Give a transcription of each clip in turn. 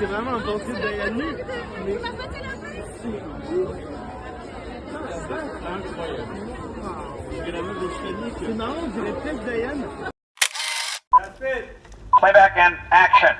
c'est vraiment un portrait de Diane nue. Mais... Incroyable. C'est marrant, on dirait presque Diane. That's it. Playback and action.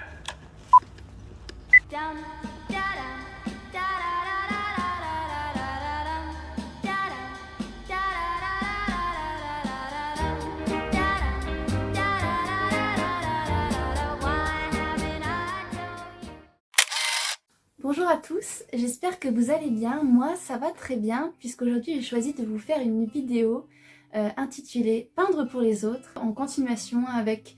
Bonjour à tous, j'espère que vous allez bien. Moi ça va très bien puisqu'aujourd'hui j'ai choisi de vous faire une vidéo intitulée Peindre pour les autres, en continuation avec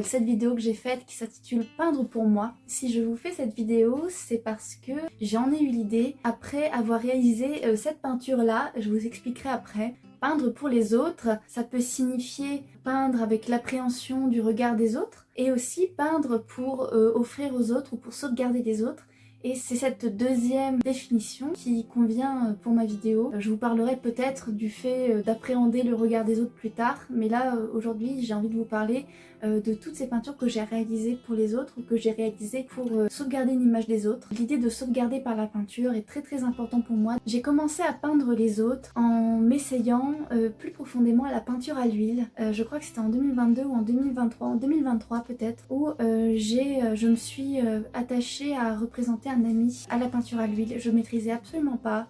cette vidéo que j'ai faite qui s'intitule Peindre pour moi. Si je vous fais cette vidéo, c'est parce que j'en ai eu l'idée après avoir réalisé cette peinture là, je vous expliquerai après. Peindre pour les autres, ça peut signifier peindre avec l'appréhension du regard des autres et aussi peindre pour offrir aux autres ou pour sauvegarder les autres. Et c'est cette deuxième définition qui convient pour ma vidéo. Je vous parlerai peut-être du fait d'appréhender le regard des autres plus tard, mais là aujourd'hui j'ai envie de vous parler de toutes ces peintures que j'ai réalisées pour les autres ou que j'ai réalisées pour sauvegarder une image des autres. L'idée de sauvegarder par la peinture est très important pour moi. J'ai commencé à peindre les autres en m'essayant plus profondément à la peinture à l'huile. Je crois que c'était en 2022 ou en 2023, en 2023 peut-être, où je me suis attachée à représenter un ami à la peinture à l'huile. Je maîtrisais absolument pas.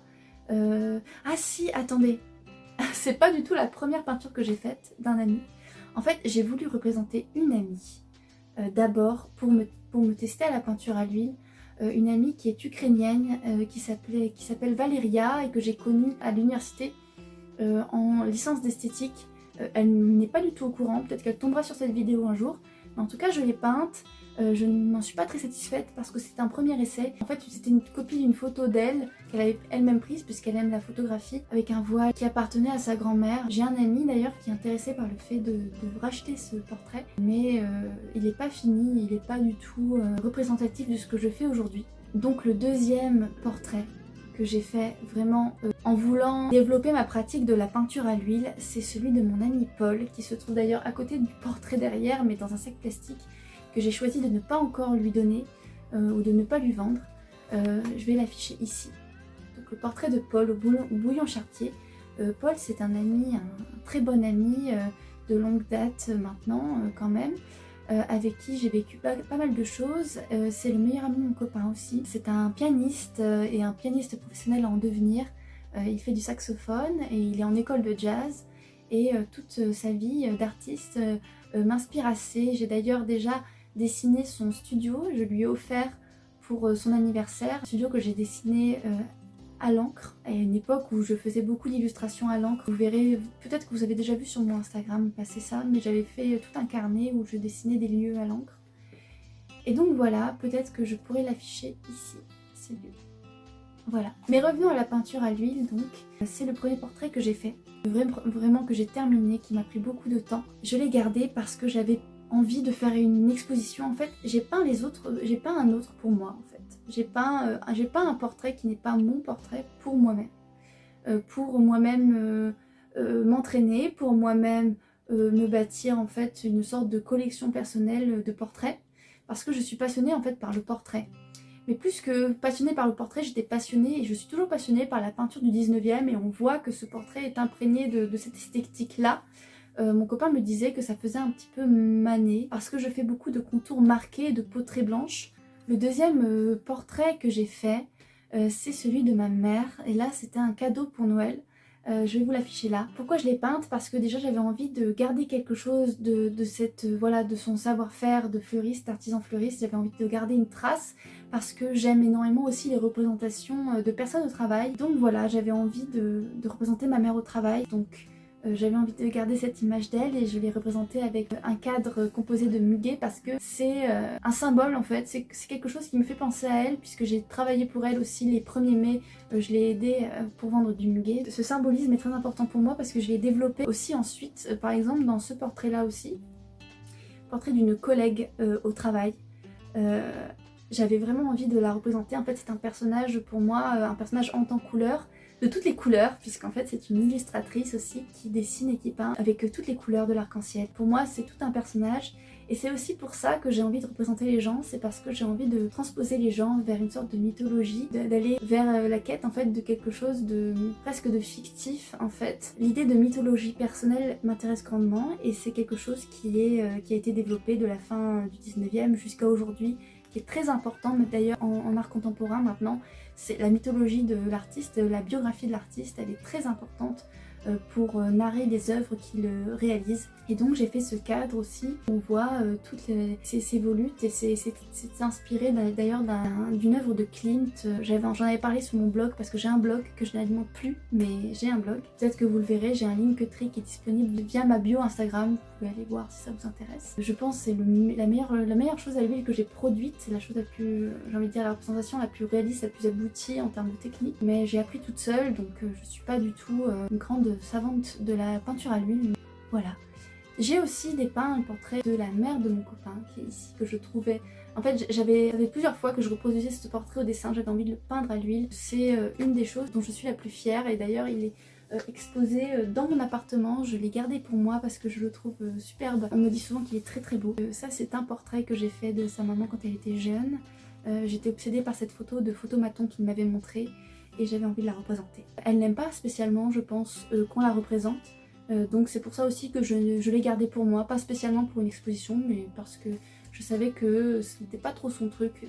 Ah si, attendez, c'est pas du tout la première peinture que j'ai faite d'un ami. En fait, j'ai voulu représenter une amie d'abord pour me tester à la peinture à l'huile. Une amie qui est ukrainienne, qui s'appelle Valéria et que j'ai connue à l'université en licence d'esthétique. Elle n'est pas du tout au courant, peut-être qu'elle tombera sur cette vidéo un jour. Mais en tout cas, je l'ai peinte. Je n'en suis pas très satisfaite parce que c'était un premier essai. En fait, c'était une copie d'une photo d'elle qu'elle avait elle-même prise puisqu'elle aime la photographie avec un voile qui appartenait à sa grand-mère. J'ai un ami d'ailleurs qui est intéressé par le fait de racheter ce portrait, mais il n'est pas fini, il n'est pas du tout représentatif de ce que je fais aujourd'hui. Donc le deuxième portrait que j'ai fait vraiment en voulant développer ma pratique de la peinture à l'huile, c'est celui de mon ami Paul, qui se trouve d'ailleurs à côté du portrait derrière, mais dans un sac plastique que j'ai choisi de ne pas encore lui donner ou de ne pas lui vendre. Je vais l'afficher ici. Donc le portrait de Paul au bouillon chartier. Paul, c'est un ami, un très bon ami de longue date maintenant quand même, avec qui j'ai vécu pas mal de choses. C'est le meilleur ami de mon copain aussi. C'est un pianiste et un pianiste professionnel en devenir. Il fait du saxophone et il est en école de jazz. Et toute sa vie d'artiste m'inspire assez. J'ai d'ailleurs déjà dessiné son studio, je lui ai offert pour son anniversaire. Un studio que j'ai dessiné à l'encre, à une époque où je faisais beaucoup d'illustrations à l'encre. Vous verrez, peut-être que vous avez déjà vu sur mon Instagram passer ça, mais j'avais fait tout un carnet où je dessinais des lieux à l'encre. Et donc voilà, peut-être que je pourrais l'afficher ici, ces lieux. Voilà. Mais revenons à la peinture à l'huile donc. C'est le premier portrait que j'ai fait, vraiment que j'ai terminé, qui m'a pris beaucoup de temps. Je l'ai gardé parce que j'avais envie de faire une exposition. En fait, j'ai peint les autres, j'ai peint un autre pour moi en fait. J'ai peint un portrait qui n'est pas mon portrait pour moi-même. Pour moi-même m'entraîner, pour moi-même me bâtir en fait une sorte de collection personnelle de portraits. Parce que je suis passionnée en fait par le portrait. Mais plus que passionnée par le portrait, j'étais passionnée et je suis toujours passionnée par la peinture du 19e et on voit que ce portrait est imprégné de cette esthétique-là. Mon copain me disait que ça faisait un petit peu mané parce que je fais beaucoup de contours marqués, de peau très blanche. Le deuxième portrait que j'ai fait, c'est celui de ma mère et là c'était un cadeau pour Noël. Je vais vous l'afficher là. Pourquoi je l'ai peinte? Parce que déjà j'avais envie de garder quelque chose de cette voilà, de son savoir-faire de fleuriste, artisan fleuriste. J'avais envie de garder une trace parce que j'aime énormément aussi les représentations de personnes au travail. Donc voilà, j'avais envie de représenter ma mère au travail. Donc j'avais envie de garder cette image d'elle et je l'ai représentée avec un cadre composé de muguet parce que c'est un symbole en fait, c'est quelque chose qui me fait penser à elle puisque j'ai travaillé pour elle aussi les 1er mai, je l'ai aidée pour vendre du muguet. Ce symbolisme est très important pour moi parce que je l'ai développé aussi ensuite, par exemple dans ce portrait là aussi, portrait d'une collègue au travail. J'avais vraiment envie de la représenter, en fait c'est un personnage pour moi, un personnage en temps couleur, de toutes les couleurs, puisqu'en fait c'est une illustratrice aussi qui dessine et qui peint avec toutes les couleurs de l'arc-en-ciel. Pour moi c'est tout un personnage Et c'est aussi pour ça que j'ai envie de représenter les gens, c'est parce que j'ai envie de transposer les gens vers une sorte de mythologie, d'aller vers la quête en fait de quelque chose de presque de fictif en fait. L'idée de mythologie personnelle m'intéresse grandement et c'est quelque chose qui a été développé de la fin du 19e jusqu'à aujourd'hui, qui est très important, mais d'ailleurs en art contemporain maintenant, c'est la mythologie de l'artiste, la biographie de l'artiste, elle est très importante pour narrer les œuvres qu'il réalise. Et donc j'ai fait ce cadre aussi, on voit toutes ces volutes et c'est inspiré d'ailleurs d'une œuvre de Klimt. J'en avais parlé sur mon blog parce que j'ai un blog que je n'alimente plus, mais j'ai un blog. Peut-être que vous le verrez, j'ai un Linktree qui est disponible via ma bio Instagram, vous pouvez aller voir si ça vous intéresse. Je pense que c'est la meilleure chose à l'huile que j'ai produite, c'est la chose la plus, j'ai envie de dire la représentation la plus réaliste, la plus aboutie en termes de technique. Mais j'ai appris toute seule, donc je suis pas du tout une grande savante de la peinture à l'huile. Voilà. J'ai aussi dépeint un portrait de la mère de mon copain qui est ici, que je trouvais... En fait, j'avais plusieurs fois que je reproduisais ce portrait au dessin, j'avais envie de le peindre à l'huile. C'est une des choses dont je suis la plus fière et d'ailleurs il est exposé dans mon appartement. Je l'ai gardé pour moi parce que je le trouve superbe. On me dit souvent qu'il est très très beau. Ça c'est un portrait que j'ai fait de sa maman quand elle était jeune. J'étais obsédée par cette photo de photomaton qu'il m'avait montrée et j'avais envie de la représenter. Elle n'aime pas spécialement, je pense, qu'on la représente. Donc c'est pour ça aussi que je l'ai gardé pour moi, pas spécialement pour une exposition, mais parce que je savais que ce n'était pas trop son truc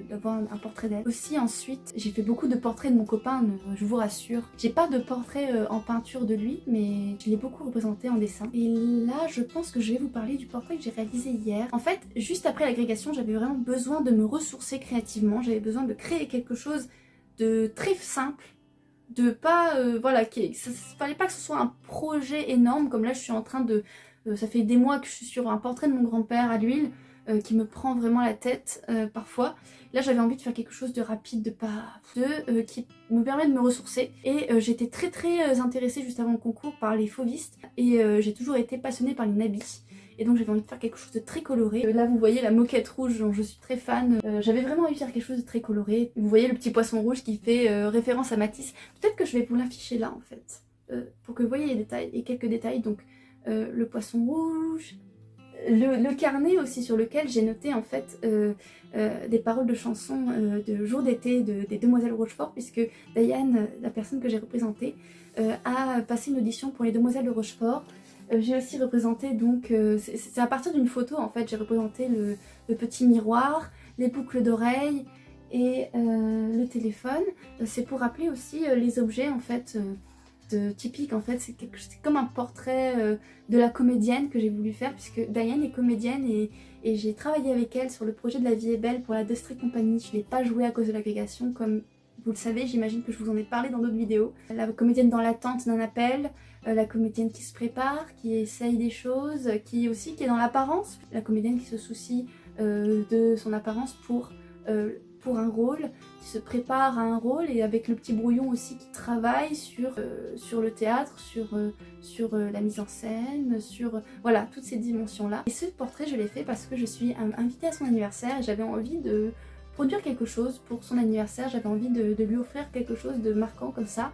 d'avoir un portrait d'elle. Aussi ensuite, j'ai fait beaucoup de portraits de mon copain, je vous rassure. J'ai pas de portrait en peinture de lui, mais je l'ai beaucoup représenté en dessin. Et là, je pense que je vais vous parler du portrait que j'ai réalisé hier. En fait, juste après l'agrégation, j'avais vraiment besoin de me ressourcer créativement, j'avais besoin de créer quelque chose de très simple, de pas, voilà, fallait pas que ce soit un projet énorme, comme là je suis en train de, ça fait des mois que je suis sur un portrait de mon grand-père à l'huile, qui me prend vraiment la tête parfois. Là j'avais envie de faire quelque chose de rapide, qui me permet de me ressourcer. Et j'étais très intéressée juste avant le concours par les fauvistes, et j'ai toujours été passionnée par les nabis. Et donc j'avais envie de faire quelque chose de très coloré. Là vous voyez la moquette rouge dont je suis très fan. J'avais vraiment envie de faire quelque chose de très coloré. Vous voyez le petit poisson rouge qui fait référence à Matisse. Peut-être que je vais vous l'afficher là en fait. Pour que vous voyez les détails et quelques détails. Donc le poisson rouge. Le carnet aussi sur lequel j'ai noté en fait des paroles de chansons de Jour d'été des Demoiselles Rochefort, puisque Diane, la personne que j'ai représentée, a passé une audition pour les Demoiselles de Rochefort. J'ai aussi représenté donc, c'est à partir d'une photo en fait, j'ai représenté le petit miroir, les boucles d'oreilles et le téléphone. C'est pour rappeler aussi les objets en fait typiques en fait, c'est comme un portrait de la comédienne que j'ai voulu faire puisque Diane est comédienne et j'ai travaillé avec elle sur le projet de La Vie est belle pour la Destry Company. Je ne l'ai pas joué à cause de l'agrégation comme vous le savez, j'imagine que je vous en ai parlé dans d'autres vidéos. La comédienne dans l'attente d'un appel, la comédienne qui se prépare, qui essaye des choses, qui est dans l'apparence, la comédienne qui se soucie de son apparence pour un rôle, qui se prépare à un rôle et avec le petit brouillon aussi qui travaille sur le théâtre, sur la mise en scène, sur voilà toutes ces dimensions-là. Et ce portrait je l'ai fait parce que je suis invitée à son anniversaire et j'avais envie de produire quelque chose pour son anniversaire, j'avais envie de lui offrir quelque chose de marquant comme ça.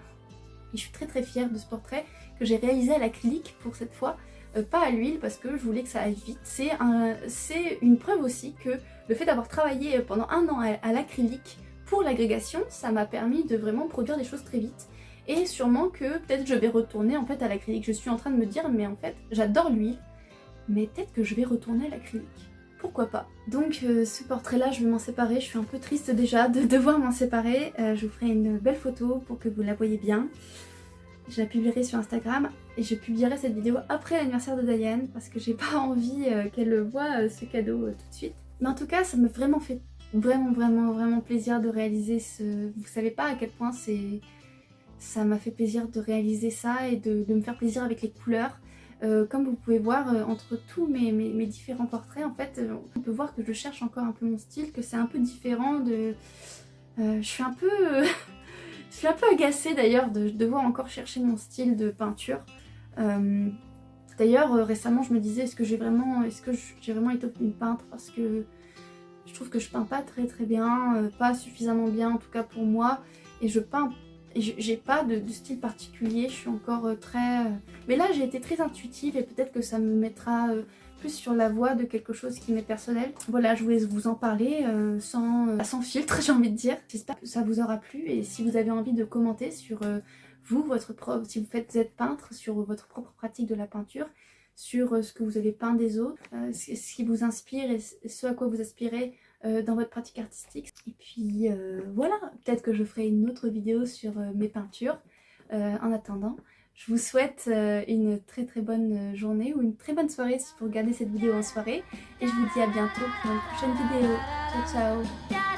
Et je suis très fière de ce portrait que j'ai réalisé à l'acrylique pour cette fois, pas à l'huile parce que je voulais que ça aille vite. C'est une preuve aussi que le fait d'avoir travaillé pendant un an à l'acrylique pour l'agrégation, ça m'a permis de vraiment produire des choses très vite. Et sûrement que peut-être je vais retourner en fait à l'acrylique. Je suis en train de me dire mais en fait j'adore l'huile, mais peut-être que je vais retourner à l'acrylique. Pourquoi pas. Donc ce portrait là je vais m'en séparer, je suis un peu triste déjà de devoir m'en séparer. Je vous ferai une belle photo pour que vous la voyez bien. Je la publierai sur Instagram et je publierai cette vidéo après l'anniversaire de Diane parce que j'ai pas envie qu'elle voit ce cadeau tout de suite. Mais en tout cas ça m'a vraiment fait vraiment plaisir de réaliser ce... Vous savez pas à quel point ça m'a fait plaisir de réaliser ça et de me faire plaisir avec les couleurs. Comme vous pouvez voir entre tous mes différents portraits en fait on peut voir que je cherche encore un peu mon style, que c'est un peu différent de... je suis un peu agacée d'ailleurs de devoir encore chercher mon style de peinture. D'ailleurs récemment je me disais est-ce que j'ai vraiment été une peintre parce que je trouve que je peins pas très bien, pas suffisamment bien en tout cas pour moi et je peins. J'ai pas de style particulier, je suis encore très... Mais là j'ai été très intuitive et peut-être que ça me mettra plus sur la voie de quelque chose qui m'est personnel. Voilà, je voulais vous en parler sans filtre, j'ai envie de dire. J'espère que ça vous aura plu et si vous avez envie de commenter sur vous, si vous êtes peintre, sur votre propre pratique de la peinture, sur ce que vous avez peint des autres, ce qui vous inspire et ce à quoi vous aspirez dans votre pratique artistique. Et puis voilà, peut-être que je ferai une autre vidéo sur mes peintures. En attendant, je vous souhaite une très très bonne journée ou une très bonne soirée si vous regardez cette vidéo en soirée. Et je vous dis à bientôt pour une prochaine vidéo. Ciao ciao.